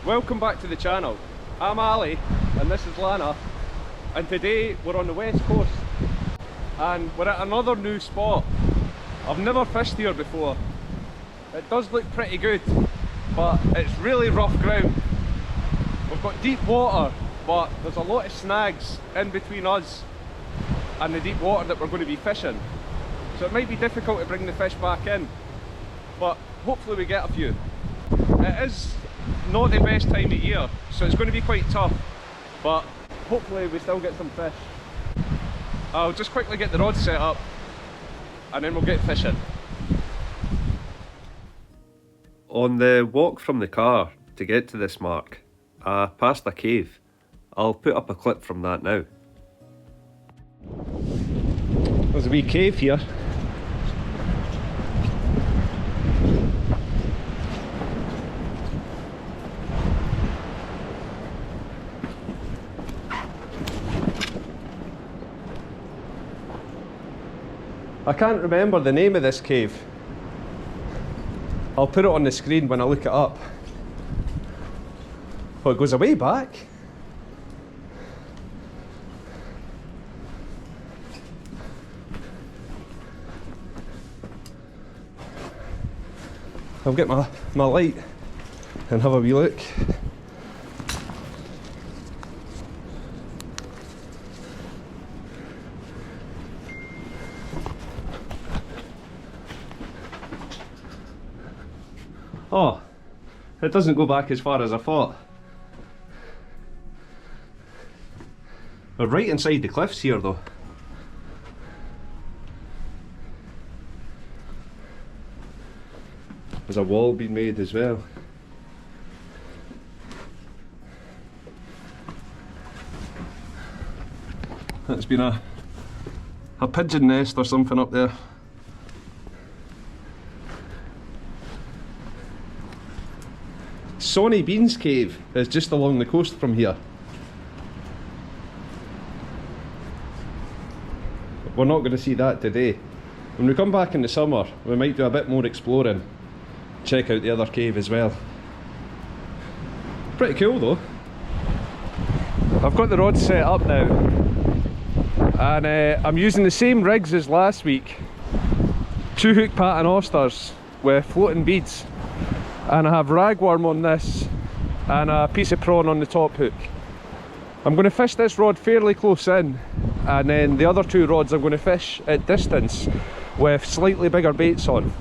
Welcome back to the channel. I'm Ali and this is Lana, and today we're on the west coast and we're at another new spot. I've never fished here before. It does look pretty good, but it's really rough ground. We've got deep water, but there's a lot of snags in between us and the deep water that we're going to be fishing. So it might be difficult to bring the fish back in, but hopefully we get a few. It is not the best time of year, so it's going to be quite tough, but hopefully we still get some fish. I'll just quickly get the rod set up and then we'll get fishing. On the walk from the car to get to this mark, I passed a cave. I'll put up a clip from that now. There's a wee cave here. I can't remember the name of this cave. I'll put it on the screen when I look it up. But it goes a way back. I'll get my light and have a wee look. Oh, it doesn't go back as far as I thought. We're right inside the cliffs here though. There's a wall being made as well. That's been a pigeon nest or something up there. Sonny Bean's cave is just along the coast from here. We're not going to see that today. When we come back in the summer, we might do a bit more exploring. Check out the other cave as well. Pretty cool though. I've got the rod set up now, and I'm using the same rigs as last week. 2 hook pattern oysters with floating beads. And I have ragworm on this and a piece of prawn on the top hook. I'm going to fish this rod fairly close in, and then the other 2 rods I'm going to fish at distance with slightly bigger baits on.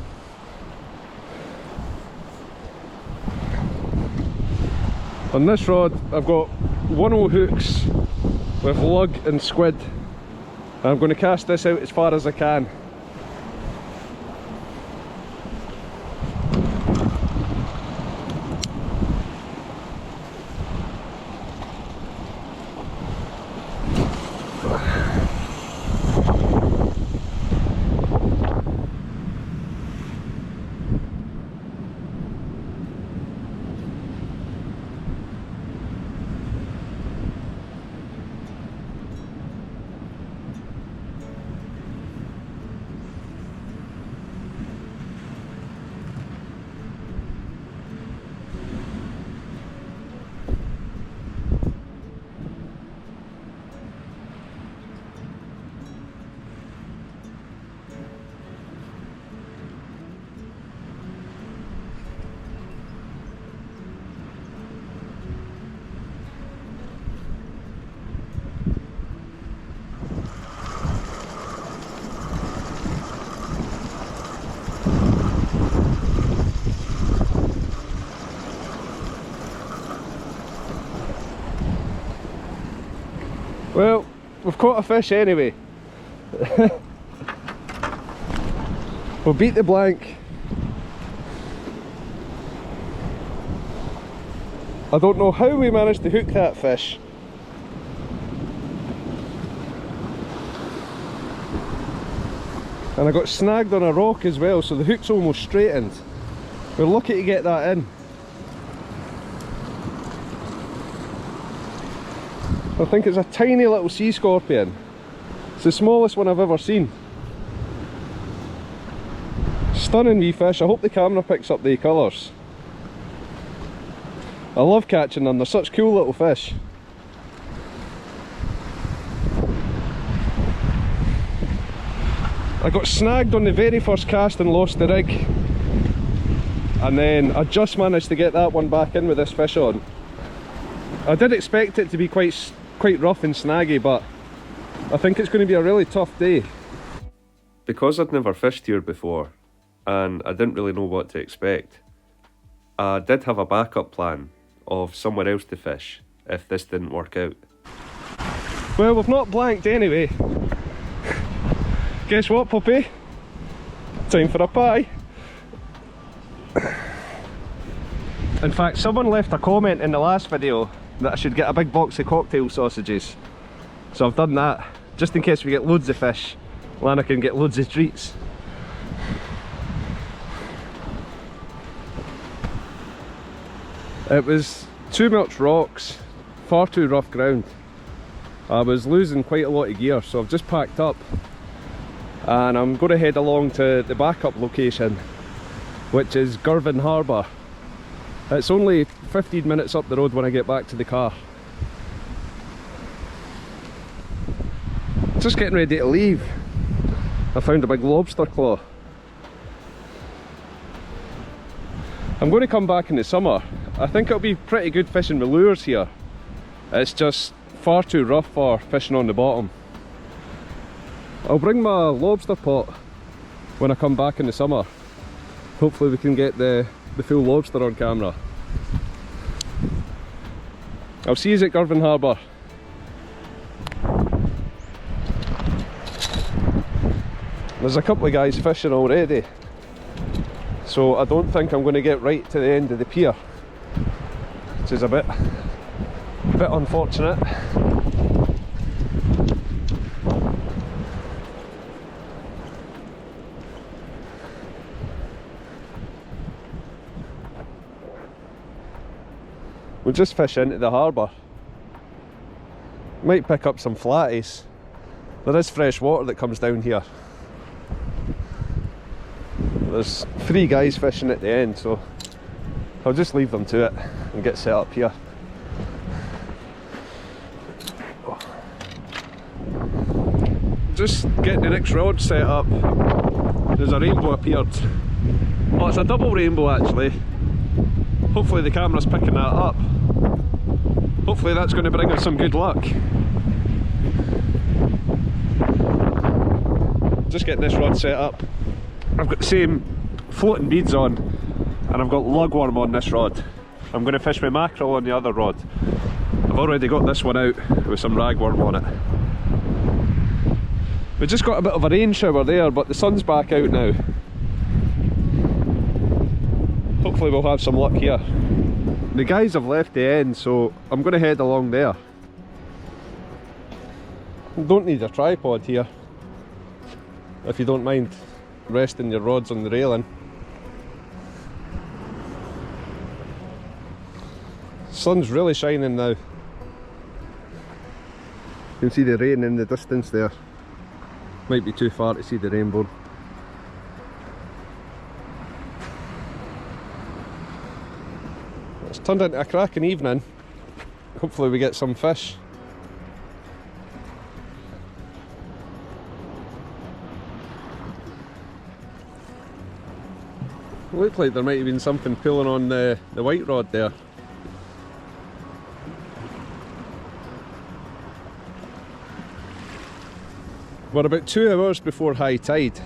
On this rod I've got 1/0 hooks with lug and squid, and I'm going to cast this out as far as I can. Well, we've caught a fish anyway. We'll beat the blank. I don't know how we managed to hook that fish. And I got snagged on a rock as well, so the hook's almost straightened. We're lucky to get that in. I think it's a tiny little sea scorpion. It's the smallest one I've ever seen. Stunning wee fish. I hope the camera picks up the colours. I love catching them, they're such cool little fish. I got snagged on the very first cast and lost the rig. And then I just managed to get that one back in with this fish on. I did expect it to be quite rough and snaggy, but I think it's going to be a really tough day. Because I'd never fished here before, and I didn't really know what to expect, I did have a backup plan of somewhere else to fish if this didn't work out. Well, we've not blanked anyway. Guess what, puppy? Time for a pie. In fact, someone left a comment in the last video that I should get a big box of cocktail sausages. So I've done that, just in case we get loads of fish. Lana can get loads of treats. It was too much rocks, far too rough ground. I was losing quite a lot of gear, so I've just packed up and I'm going to head along to the backup location, which is Girvan Harbour. It's only 15 minutes up the road when I get back to the car. Just getting ready to leave. I found a big lobster claw. I'm going to come back in the summer. I think it'll be pretty good fishing with lures here. It's just far too rough for fishing on the bottom. I'll bring my lobster pot when I come back in the summer. Hopefully we can get the full lobster on camera. I'll see you at Girvan Harbour. There's a couple of guys fishing already, so I don't think I'm going to get right to the end of the pier, which is a bit unfortunate. We'll just fish into the harbour. Might pick up some flatties. There is fresh water that comes down here. There's 3 guys fishing at the end, so I'll just leave them to it and get set up here. Just getting the next rod set up. There's a rainbow appeared. Oh, it's a double rainbow actually. Hopefully the camera's picking that up. Hopefully that's going to bring us some good luck. Just getting this rod set up. I've got the same floating beads on, and I've got lugworm on this rod. I'm going to fish with mackerel on the other rod. I've already got this one out with some ragworm on it. We just got a bit of a rain shower there, but the sun's back out now. Hopefully we'll have some luck here. The guys have left the end, so I'm going to head along there. Don't need a tripod here, if you don't mind resting your rods on the railing. Sun's really shining now. You can see the rain in the distance there. Might be too far to see the rainbow. It's turned into a cracking evening. Hopefully we get some fish. It looked like there might have been something pulling on the white rod there. We're about 2 hours before high tide.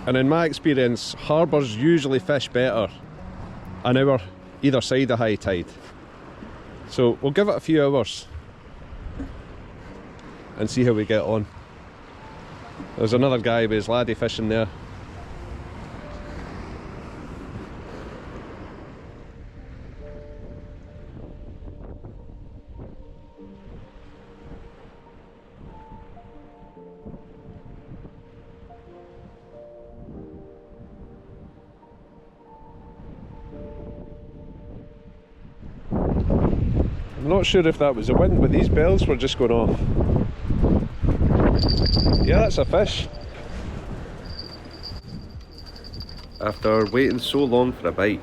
And in my experience, harbours usually fish better an hour either side of high tide. So we'll give it a few hours and see how we get on. There's another guy with his laddie fishing there. I'm not sure if that was the wind, but these bells were just going off. Yeah, that's a fish. After waiting so long for a bite,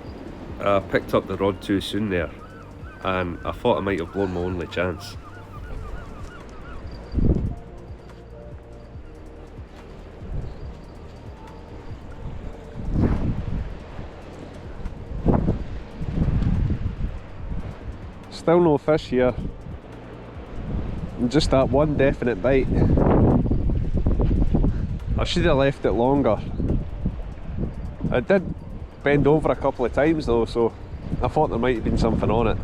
I picked up the rod too soon there, and I thought I might have blown my only chance. Still no fish here, and just that one definite bite. I should have left it longer. I did bend over a couple of times though, so I thought there might have been something on it.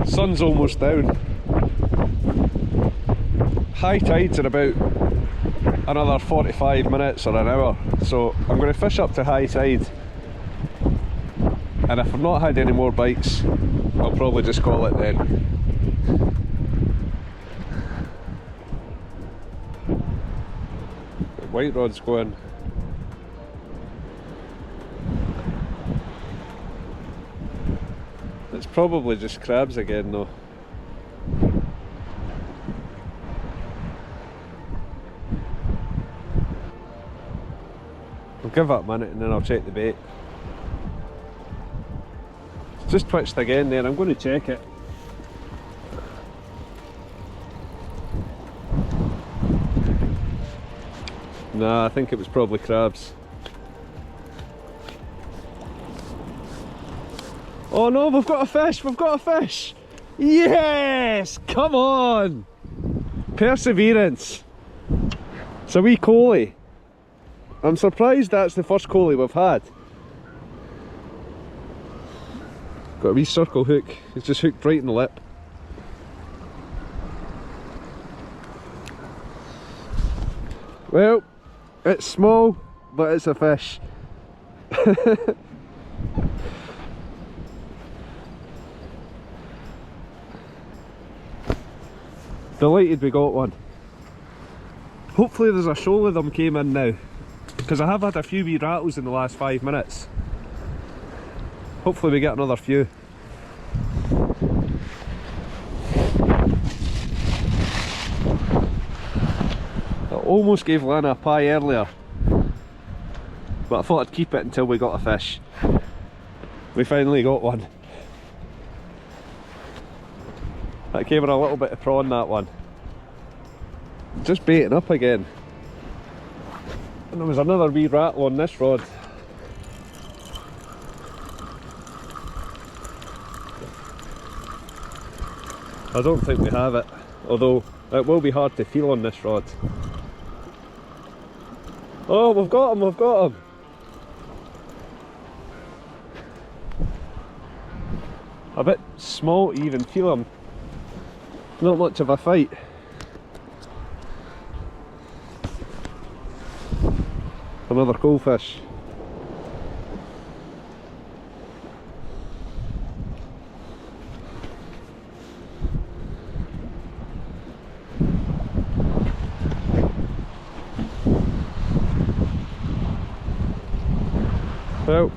Sun's almost down. High tide's in about another 45 minutes or an hour, so I'm going to fish up to high tide, and if I've not had any more bites, I'll probably just call it then. The white rod's going. It's probably just crabs again though. I'll give it a minute and then I'll check the bait. It's just twitched again there, I'm going to check it. Nah, I think it was probably crabs. Oh no, we've got a fish, we've got a fish! Yes! Come on! Perseverance! It's a wee collie. I'm surprised that's the first collie we've had. Got a wee circle hook, it's just hooked right in the lip. Well, it's small, but it's a fish. Delighted we got one. Hopefully there's a shoal of them came in now, because I have had a few wee rattles in the last 5 minutes. Hopefully we get another few. I almost gave Lana a pie earlier, but I thought I'd keep it until we got a fish. We finally got one. That gave her a little bit of prawn, that one. Just baiting up again. And there was another wee rattle on this rod. I don't think we have it, although it will be hard to feel on this rod. Oh, we've got him, we've got him! A bit small to even feel him. Not much of a fight. Another coalfish. Well,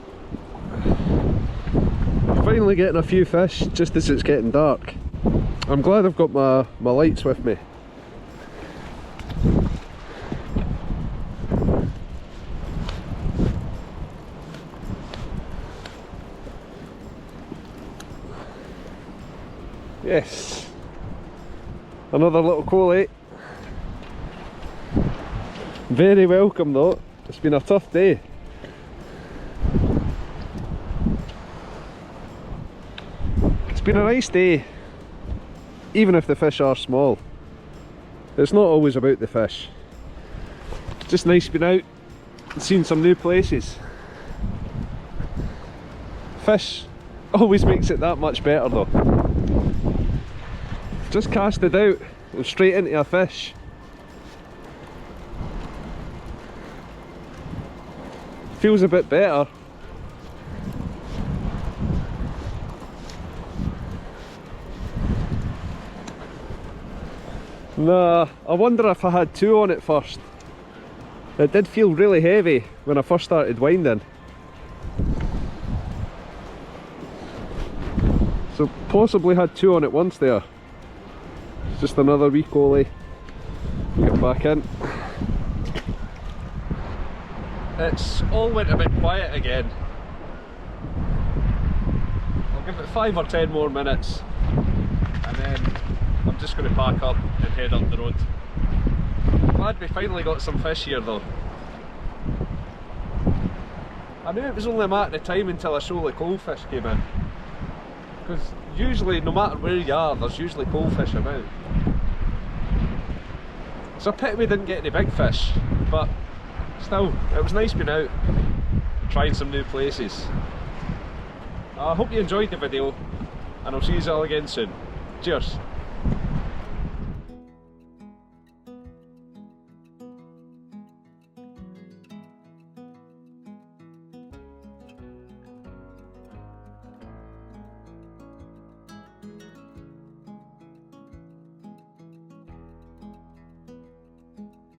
finally getting a few fish just as it's getting dark. I'm glad I've got my lights with me. Yes, another little collie. Very welcome though, it's been a tough day. It's been a nice day, even if the fish are small. It's not always about the fish. It's just nice being out and seeing some new places. Fish always makes it that much better though. Just cast it out and straight into a fish. Feels a bit better. Nah, I wonder if I had two on it first. It did feel really heavy when I first started winding. So possibly had two on it once there. Just another wee collie. Get back in. it's all went a bit quiet again. I'll give it 5 or 10 more minutes and then I'm just going to pack up and head up the road. Glad we finally got some fish here though. I knew it was only a matter of time until a shoal of coalfish came in, because usually, no matter where you are, there's usually coalfish about. It's a pity we didn't get any big fish, but still, it was nice being out and trying some new places. I hope you enjoyed the video, and I'll see you all again soon. Cheers!